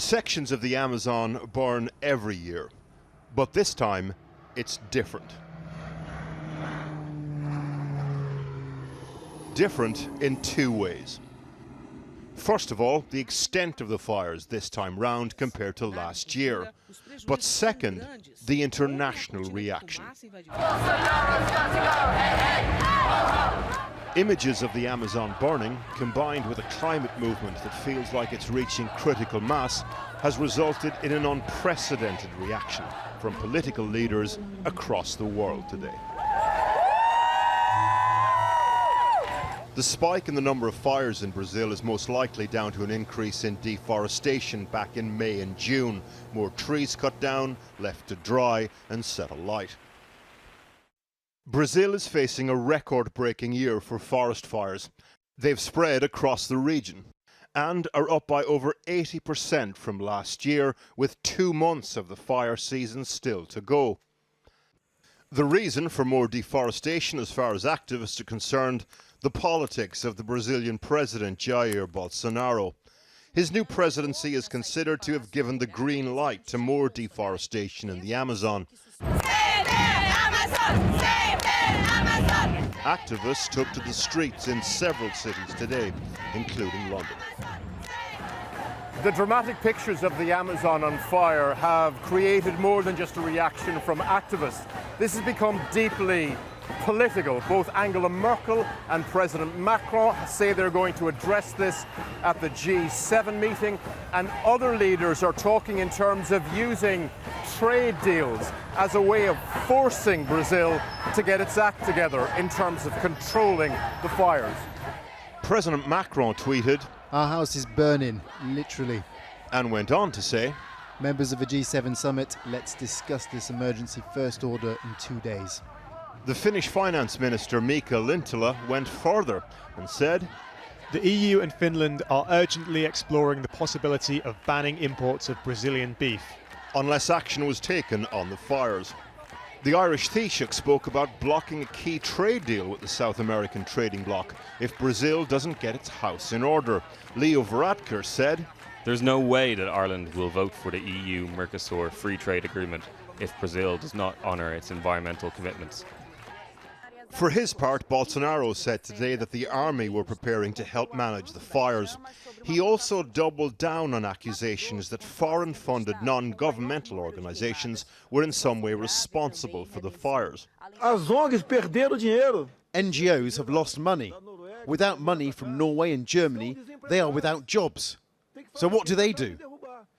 Sections of the Amazon burn every year, but this time it's different. Different in two ways. First of all, the extent of the fires this time round compared to last year. But second, the international reaction. Images of the Amazon burning, combined with a climate movement that feels like it's reaching critical mass, has resulted in an unprecedented reaction from political leaders across the world today. The spike in the number of fires in Brazil is most likely down to an increase in deforestation back in May and June. More trees cut down, left to dry and set alight. Brazil is facing a record-breaking year for forest fires. They've spread across the region and are up by over 80% from last year, with 2 months of the fire season still to go. The reason for more deforestation, as far as activists are concerned, the politics of the Brazilian president Jair Bolsonaro. His new presidency is considered to have given the green light to more deforestation in the Amazon. Activists took to the streets in several cities today, including London. The dramatic pictures of the Amazon on fire have created more than just a reaction from activists. This has become deeply political. Both Angela Merkel and President Macron say they're going to address this at the G7 meeting, and other leaders are talking in terms of using trade deals as a way of forcing Brazil to get its act together in terms of controlling the fires. President Macron tweeted, "Our house is burning, literally." And went on to say, "Members of the G7 summit, let's discuss this emergency first order in 2 days." The Finnish Finance Minister Mika Lintilä went further and said, "The EU and Finland are urgently exploring the possibility of banning imports of Brazilian beef unless action was taken on the fires. The Irish Taoiseach spoke about blocking a key trade deal with the South American trading bloc if Brazil doesn't get its house in order. Leo Varadkar said, "There's no way that Ireland will vote for the EU-Mercosur free trade agreement if Brazil does not honour its environmental commitments." For his part, Bolsonaro said today that the army were preparing to help manage the fires. He also doubled down on accusations that foreign-funded non-governmental organisations were in some way responsible for the fires. As ONGs perderam dinheiro. NGOs have lost money. Without money from Norway and Germany, they are without jobs. So what do?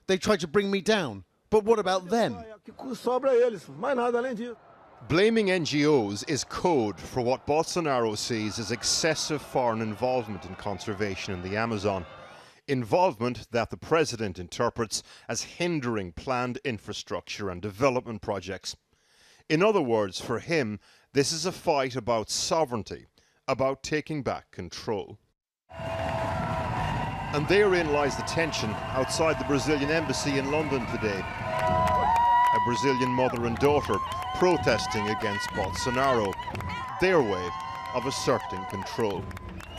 They try to bring me down. But what about them? Sobra eles, mais nada além disso. Blaming NGOs is code for what Bolsonaro sees as excessive foreign involvement in conservation in the Amazon. Involvement that the president interprets as hindering planned infrastructure and development projects. In other words, for him, this is a fight about sovereignty, about taking back control. And therein lies the tension outside the Brazilian embassy in London today. A Brazilian mother and daughter protesting against Bolsonaro, their way of asserting control.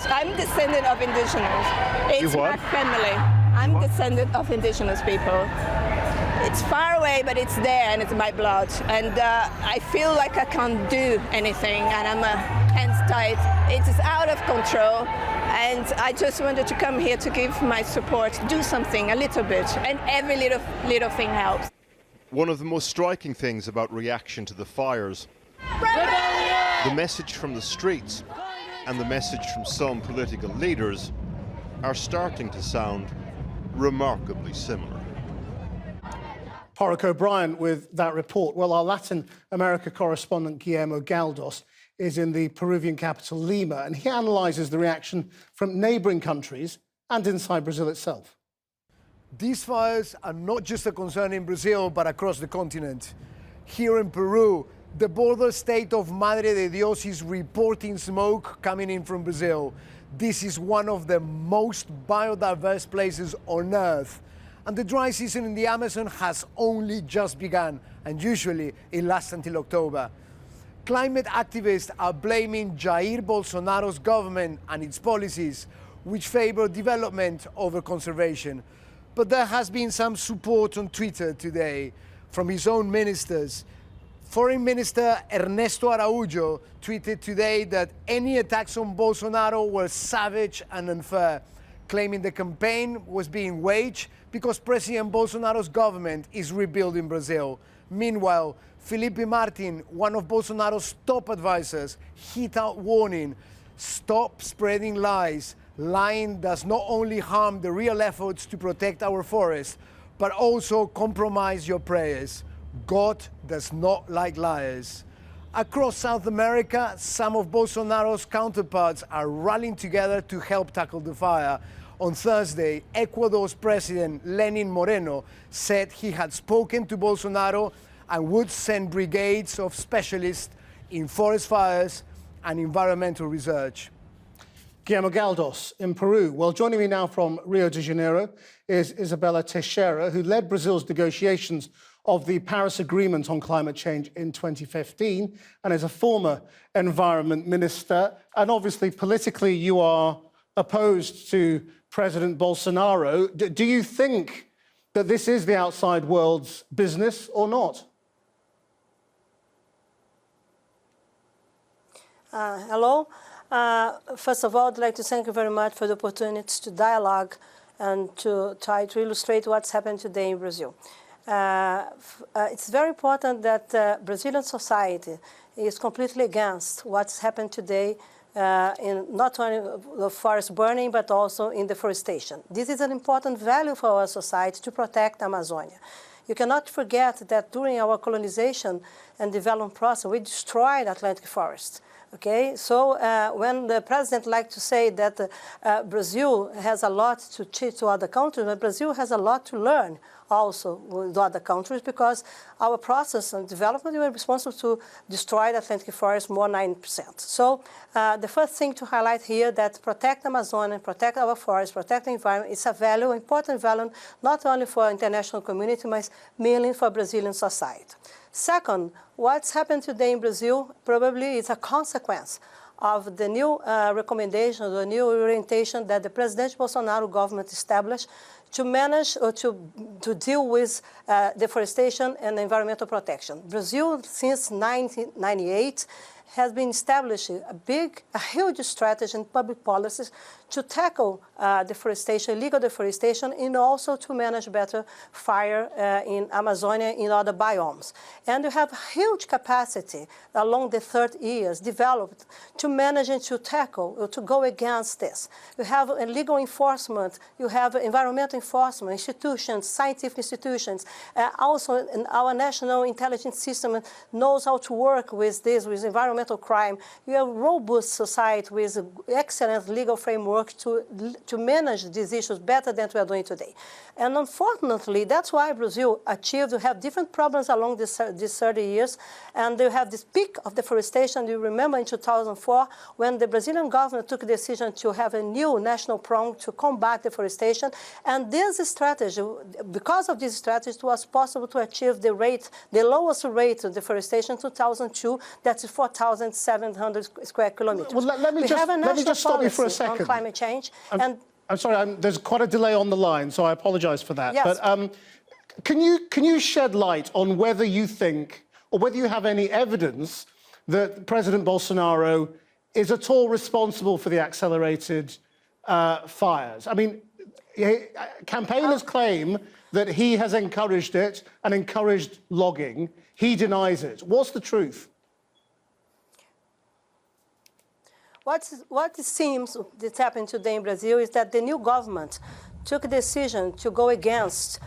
I'm descendant of indigenous. It's my family. I'm descendant of indigenous people. It's far away, but it's there and it's my blood. And I feel like I can't do anything and I'm hands tied. It is out of control. And I just wanted to come here to give my support, do something a little bit. And every little thing helps. One of the most striking things about reaction to the fires, the message from the streets and the message from some political leaders are starting to sound remarkably similar. Horace O'Brien with that report. Well, our Latin America correspondent Guillermo Galdos is in the Peruvian capital Lima, and he analyses the reaction from neighbouring countries and inside Brazil itself. These fires are not just a concern in Brazil, but across the continent. Here in Peru, the border state of Madre de Dios is reporting smoke coming in from Brazil. This is one of the most biodiverse places on Earth. And the dry season in the Amazon has only just begun, and usually it lasts until October. Climate activists are blaming Jair Bolsonaro's government and its policies, which favor development over conservation. But there has been some support on Twitter today from his own ministers. Foreign Minister Ernesto Araujo tweeted today that any attacks on Bolsonaro were savage and unfair, claiming the campaign was being waged because President Bolsonaro's government is rebuilding Brazil. Meanwhile, Felipe Martin, one of Bolsonaro's top advisors, hit out warning, stop spreading lies. Lying does not only harm the real efforts to protect our forests, but also compromise your prayers. God does not like liars. Across South America, some of Bolsonaro's counterparts are rallying together to help tackle the fire. On Thursday, Ecuador's President Lenin Moreno said he had spoken to Bolsonaro and would send brigades of specialists in forest fires and environmental research. Guillermo Galdos in Peru. Well, joining me now from Rio de Janeiro is Isabella Teixeira, who led Brazil's negotiations of the Paris Agreement on climate change in 2015 and is a former environment minister. And obviously, politically, you are opposed to President Bolsonaro. Do you think that this is the outside world's business or not? Hello. First of all, I'd like to thank you very much for the opportunity to dialogue and to try to illustrate what's happened today in Brazil. It's very important that Brazilian society is completely against what's happened today in not only the forest burning, but also in deforestation. This is an important value for our society to protect Amazonia. You cannot forget that during our colonization and development process, we destroyed Atlantic forests. Okay, so when the president likes to say that Brazil has a lot to teach to other countries, but Brazil has a lot to learn also with other countries, because our process and development, we are responsible to destroy the Atlantic forest more 9%. So the first thing to highlight here that protect Amazonia, protect our forests, protect the environment is a value, important value, not only for international community, but mainly for Brazilian society. Second, what's happened today in Brazil probably is a consequence of the new recommendation, the new orientation that the President Bolsonaro government established to manage or to deal with deforestation and environmental protection. Brazil, since 1998, has been establishing a huge strategy and public policies to tackle deforestation, illegal deforestation, and also to manage better fire in Amazonia and other biomes. And you have huge capacity along the 30 years developed to manage and to tackle, or to go against this. You have legal enforcement, you have environmental enforcement, institutions, scientific institutions, also in our national intelligence system knows how to work with this, with environmental crime. You have a robust society with excellent legal framework to manage these issues better than we are doing today. And unfortunately, that's why Brazil achieved to have different problems along these 30 years. And they have this peak of deforestation. You remember in 2004, when the Brazilian government took the decision to have a new national program to combat deforestation. And this strategy, because of this strategy, it was possible to achieve the lowest rate of deforestation in 2002, that's 4,700 square kilometers. Well, let me just stop you for a second. On climate change. I'm sorry, there's quite a delay on the line, so I apologise for that. Yes. But can you shed light on whether you think, or whether you have any evidence that President Bolsonaro is at all responsible for the accelerated fires? I mean, campaigners claim that he has encouraged it and encouraged logging. He denies it. What's the truth? What it seems that's happened today in Brazil is that the new government took a decision to go against,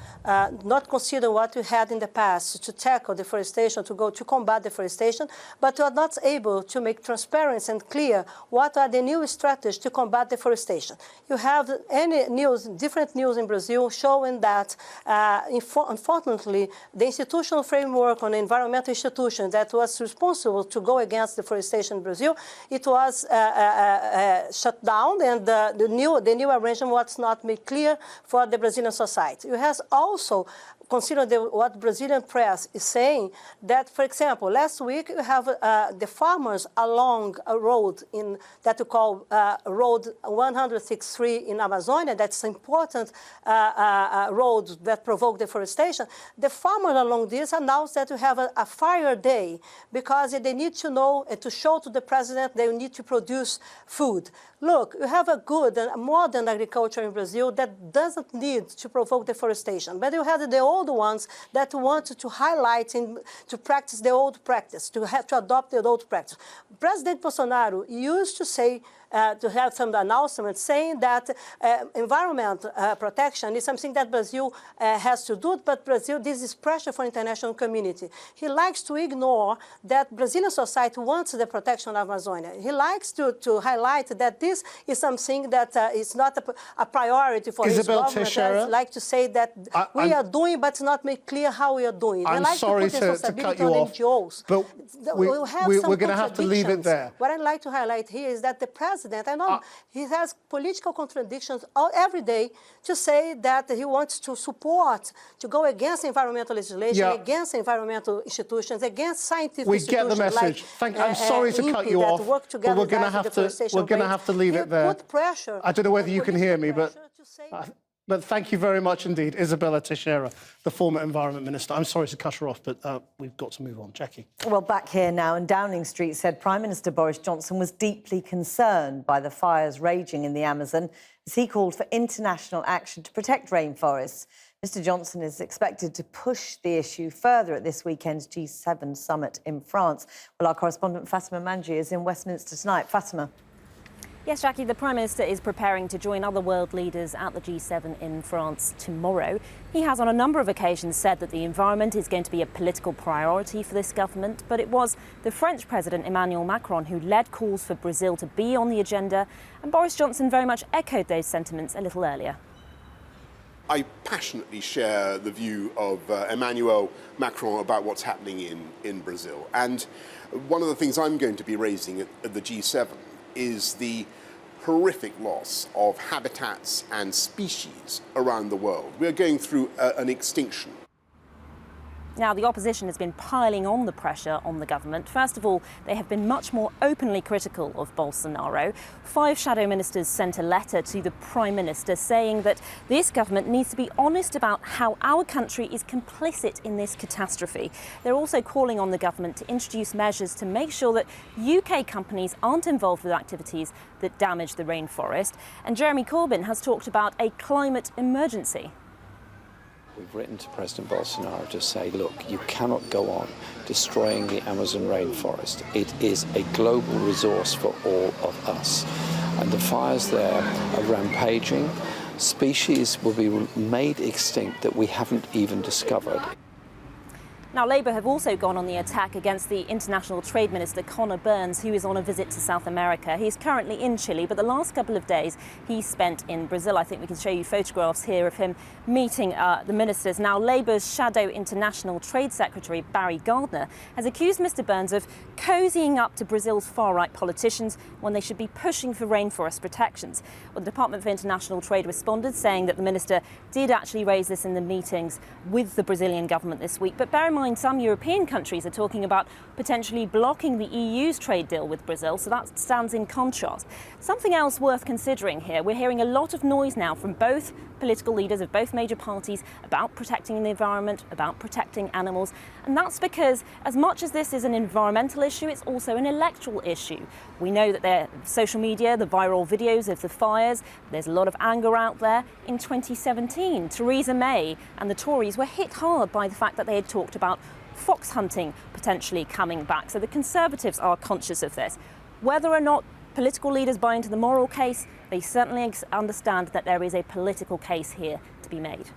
not consider what we had in the past to tackle deforestation, to combat deforestation, but are not able to make transparent and clear what are the new strategies to combat deforestation. You have different news in Brazil showing that, unfortunately, the institutional framework on environmental institutions that was responsible to go against deforestation in Brazil, it was shut down, and the new arrangement was not made clear clear for the Brazilian society. You have also considered what Brazilian press is saying, that, for example, last week you have the farmers along a road that you call Road 163 in Amazonia. That's an important road that provoked deforestation. The farmers along this announced that you have a fire day because they need to know and to show to the president they need to produce food. Look, you have a good and modern agriculture in Brazil that doesn't need to provoke deforestation, but you have the old ones that want to highlight and to practice the old practice, to adopt the old practice. President Bolsonaro used to say, to have some announcements saying that environment protection is something that Brazil has to do, but Brazil, this is pressure for international community. He likes to ignore that Brazilian society wants the protection of Amazonia. He likes to highlight that this is something that is not a priority for his government. He likes to say that we are doing, but it's not made clear how we are doing. I'm sorry to cut you off, but we're going to have to leave it there. What I'd like to highlight here is that the president, I know he has political contradictions every day to say that he wants to support, to go against environmental legislation, against environmental institutions, against scientific institutions. We get the message. I'm sorry to cut you off, but we're going to have to leave it there. I don't know whether you can hear me, but thank you very much indeed, Isabella Teixeira, the former Environment Minister. I'm sorry to cut her off, but we've got to move on. Jackie. Well, back here now, and Downing Street said Prime Minister Boris Johnson was deeply concerned by the fires raging in the Amazon as he called for international action to protect rainforests. Mr Johnson is expected to push the issue further at this weekend's G7 summit in France. Well, our correspondent Fatima Manji is in Westminster tonight. Fatima. Yes, Jackie, the Prime Minister is preparing to join other world leaders at the G7 in France tomorrow. He has on a number of occasions said that the environment is going to be a political priority for this government, but it was the French President Emmanuel Macron who led calls for Brazil to be on the agenda, and Boris Johnson very much echoed those sentiments a little earlier. I passionately share the view of Emmanuel Macron about what's happening in Brazil. And one of the things I'm going to be raising at the G7 is the horrific loss of habitats and species around the world. We're going through an extinction. Now, the opposition has been piling on the pressure on the government. First of all, they have been much more openly critical of Bolsonaro. 5 shadow ministers sent a letter to the Prime Minister saying that this government needs to be honest about how our country is complicit in this catastrophe. They're also calling on the government to introduce measures to make sure that UK companies aren't involved with activities that damage the rainforest. And Jeremy Corbyn has talked about a climate emergency. We've written to President Bolsonaro to say, look, you cannot go on destroying the Amazon rainforest. It is a global resource for all of us. And the fires there are rampaging. Species will be made extinct that we haven't even discovered. Now, Labour have also gone on the attack against the International Trade Minister, Conor Burns, who is on a visit to South America. He's currently in Chile, but the last couple of days he spent in Brazil. I think we can show you photographs here of him meeting the ministers. Now, Labour's Shadow International Trade Secretary, Barry Gardner, has accused Mr Burns of cozying up to Brazil's far-right politicians when they should be pushing for rainforest protections. Well, the Department for International Trade responded, saying that the minister did actually raise this in the meetings with the Brazilian government this week. But bear in mind, some European countries are talking about potentially blocking the EU's trade deal with Brazil, so that stands in contrast. Something else worth considering here, we're hearing a lot of noise now from both political leaders of both major parties about protecting the environment, about protecting animals, and that's because as much as this is an environmental issue, it's also an electoral issue. We know that their social media, the viral videos of the fires, there's a lot of anger out there. In 2017, Theresa May and the Tories were hit hard by the fact that they had talked about fox hunting potentially coming back. So the Conservatives are conscious of this. Whether or not political leaders buy into the moral case, they certainly understand that there is a political case here to be made.